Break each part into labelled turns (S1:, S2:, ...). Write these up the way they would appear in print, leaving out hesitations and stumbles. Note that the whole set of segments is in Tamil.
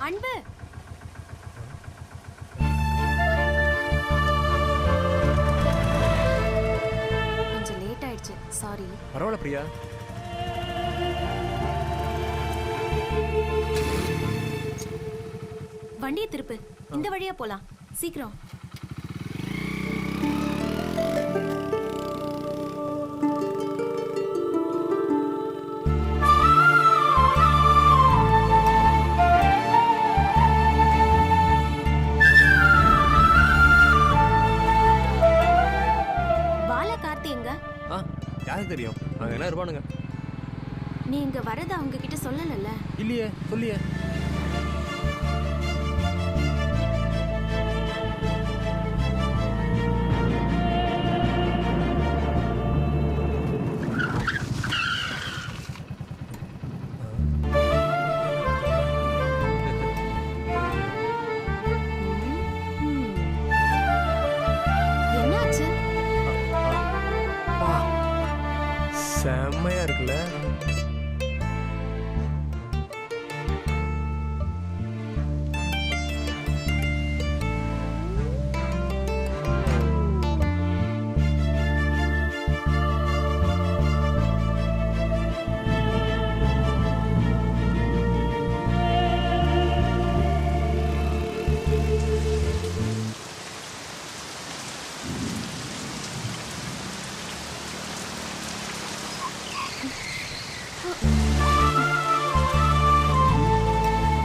S1: அன்பு, கொஞ்சம் லேட் ஆயிடுச்சு, சாரி.
S2: பரவாயில்ல பிரியா.
S1: வண்டியை திருப்பு, இந்த வழியா போலாம், சீக்கிரம்.
S2: யாருக்கு தெரியும்? அங்க என்ன இருப்பானுங்க.
S1: நீ இங்க வரத அவங்க கிட்ட சொல்லலல்ல?
S2: இல்லையே, சொல்லியே.
S1: என்னாச்சு?
S2: செம்மையா இருக்குல்ல?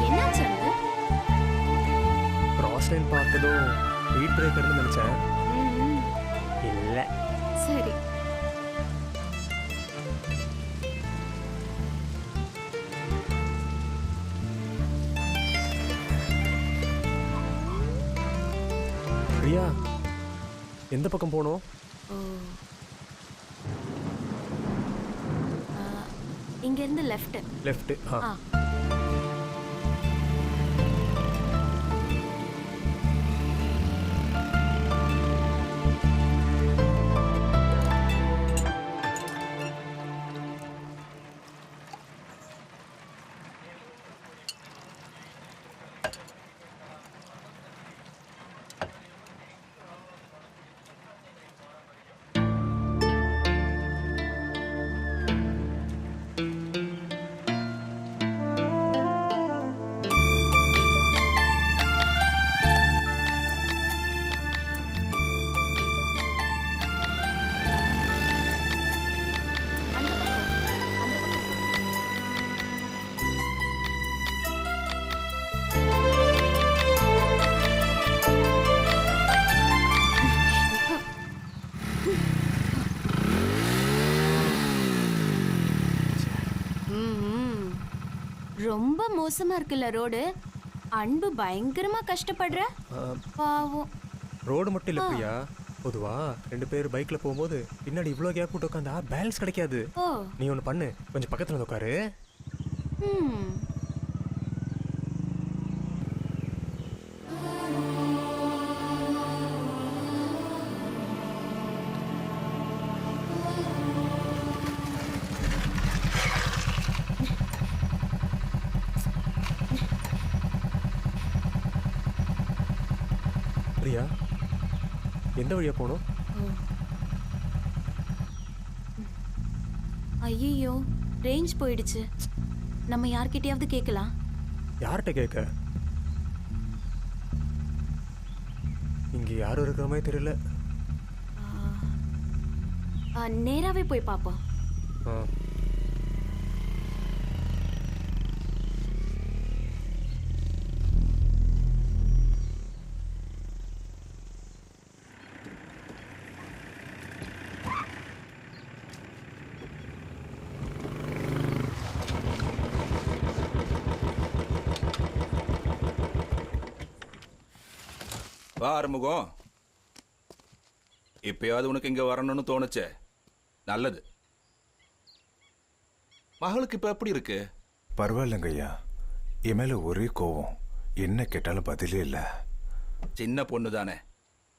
S1: என்னாச்சு?
S2: கிராஸ் லைன் பார்த்ததும் ஸ்பீட் பிரேக்கர்னு நினைச்சேன். இல்ல.
S1: சரி.
S2: பிரியா, எந்த பக்கம் போகணும்?
S1: இங்க இருந்து லெஃப்ட்.
S2: லெஃப்ட்.
S1: ரொம்ப மோசமா இருக்குல்ல ரோடு. அன்பு பயங்கரமா கஷ்டப்படுற. பாவம்.
S2: ரோடு மட்டும் இல்ல பிரியா, பொதுவா 2 பேர் பைக்ல போகும்போது பின்னாடி இவ்வளோ கேப் விட்டு உட்காந்தா பேலன்ஸ் கிடைக்காது. நீ ஒன்று பண்ணு, கொஞ்சம் பக்கத்துல வந்து உட்காரு. பிரியா, எந்த வழியா போகணும்?
S1: ஐயோ, ரேஞ்ச் போயிடுச்சு. நம்ம யார்கிட்டயாவது கேட்கலாம்.
S2: யார்கிட்ட கேட்க? இங்க யாரும் இருக்கிற மாதிரி தெரியல.
S1: நேராவே போய் பார்ப்போம்.
S3: வா ஆறுமுகம், இப்பயாவது உனக்கு இங்க வரணும்னு தோணுச்சே, நல்லது. மகளுக்கு இப்ப எப்படி இருக்கு?
S4: பரவாயில்லைங்க ஐயா, என் மேல ஒரே கோவம், என்ன கேட்டாலும் பதிலே இல்ல.
S3: சின்ன பொண்ணு தானே,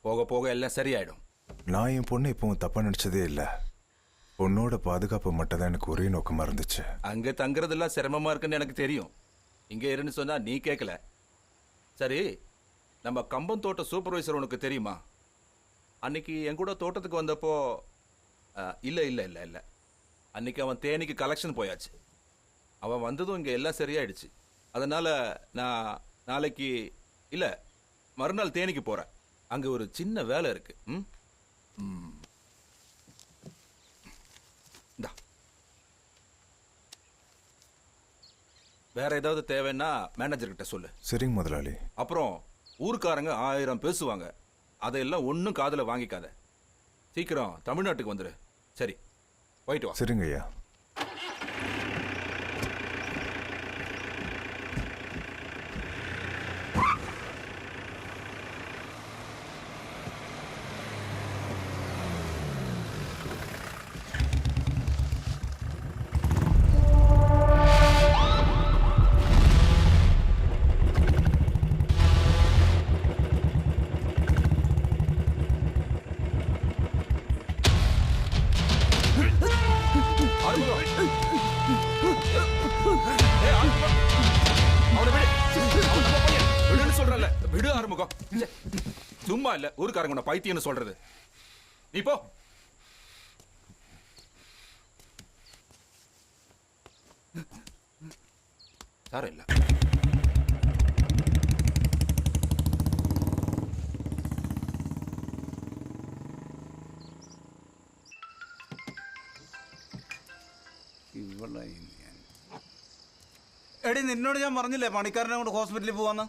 S3: போக போக எல்லாம் சரியாயிடும்.
S4: நான் என் பொண்ணை இப்பவும் தப்பா நினைச்சதே இல்ல. பொண்ணோட பாதுகாப்பு மட்டும் தான் எனக்கு ஒரே நோக்கமா இருந்துச்சு.
S3: அங்க தங்குறதெல்லாம் சிரமமா இருக்குன்னு எனக்கு தெரியும். இங்க இருன்னு சொன்னா நீ கேட்கல, சரி, நம்ம கம்பம் தோட்ட சூப்பர்வைசர் உனக்கு தெரியுமா? அன்னைக்கு என் கூட தோட்டத்துக்கு வந்தப்போ இல்லை இல்லை இல்லை இல்லை, அன்னைக்கு அவன் தேனிக்கு கலெக்ஷன் போயாச்சு. அவன் வந்ததும் இங்கே எல்லாம் சரியாயிடுச்சு. அதனால் நான் நாளைக்கு இல்லை மறுநாள் தேனிக்கு போகிறேன். அங்கே ஒரு சின்ன வேலை இருக்கு. இந்தா, வேற ஏதாவது தேவைன்னா மேனேஜர்கிட்ட சொல்லு.
S4: சரிங்க முதலாளி.
S3: அப்புறம் ஊருக்காரங்க 1000 பேசுவாங்க, அதையெல்லாம் ஒன்றும் காதில் வாங்கிக்காத. சீக்கிரம் தமிழ்நாட்டுக்கு வந்துடு. சரி, போயிட்டு வா.
S4: சரிங்க ஐயா.
S3: விடு ஆறுமுகம். சும்மா இல்ல ஊருக்காரங்க உன்னை பைத்தியன்னு சொல்றது. நீ போ. சார இல்ல.
S5: എടി നിന്നോട് ഞാൻ പറഞ്ഞില്ലേ പണിക്കാരനെ കൊണ്ട് ഹോസ്പിറ്റലിൽ പോവാന്ന്.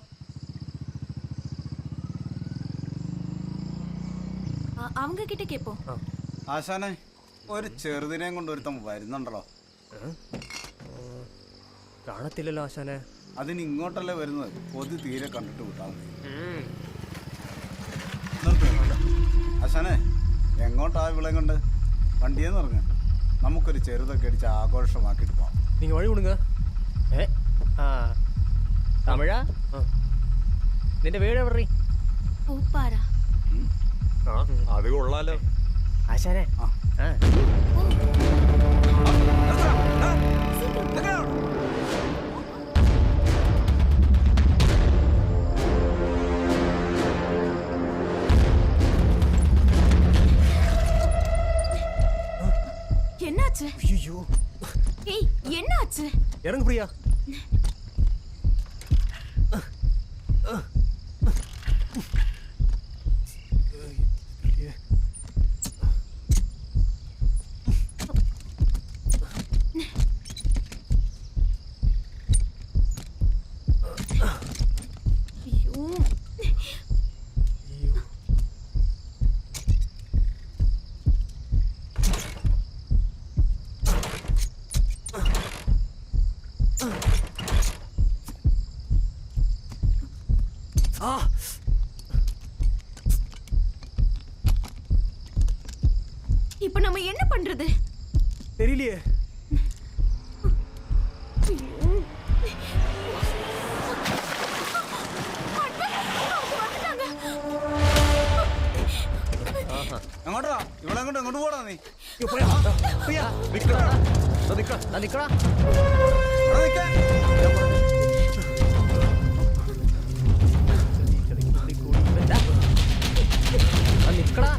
S1: அவங்க கிட்ட கேப்போம்.
S5: ആശാനെ ഒരു ചെറുതിനെയും കൊണ്ട് ഒരുത്തം വരുന്നുണ്ടല്ലോ.
S2: കാണത്തില്ലല്ലോ ആശാനെ.
S5: അതിന് ഇങ്ങോട്ടല്ലേ വരുന്നത്. കൊതി തീരെ കണ്ടിട്ട് വിട്ടാൽ മതി. ആശാനെ എങ്ങോട്ടാ വിളയും കൊണ്ട്? വണ്ടിയെന്ന് പറഞ്ഞ നമുക്കൊരു ചെറുതൊക്കെ അടിച്ച് ആഘോഷമാക്കിയിട്ട് പോവാം.
S2: நீங்கள் வழி விடுங்க.
S6: തമിഴാ, നിന്റെ വീട് എവിടെ?
S1: പൂപ്പാറ.
S2: അത് കൊള്ളാലോ
S6: ആശാനെ.
S1: என்னாச்சு?
S2: ஐயோ,
S1: ஏய் என்னாச்சு?
S2: இறங்கு பிரியா.
S1: இப்ப நம்ம என்ன பண்றது?
S2: தெரியலையே.
S5: എങ്ങോട്ടാ ഇവിടെ കൊണ്ട് എങ്ങോട്ട് പോടാ നീ?
S6: നിക്കടാ.
S5: നിക്കടാ.
S6: നിക്കടാ.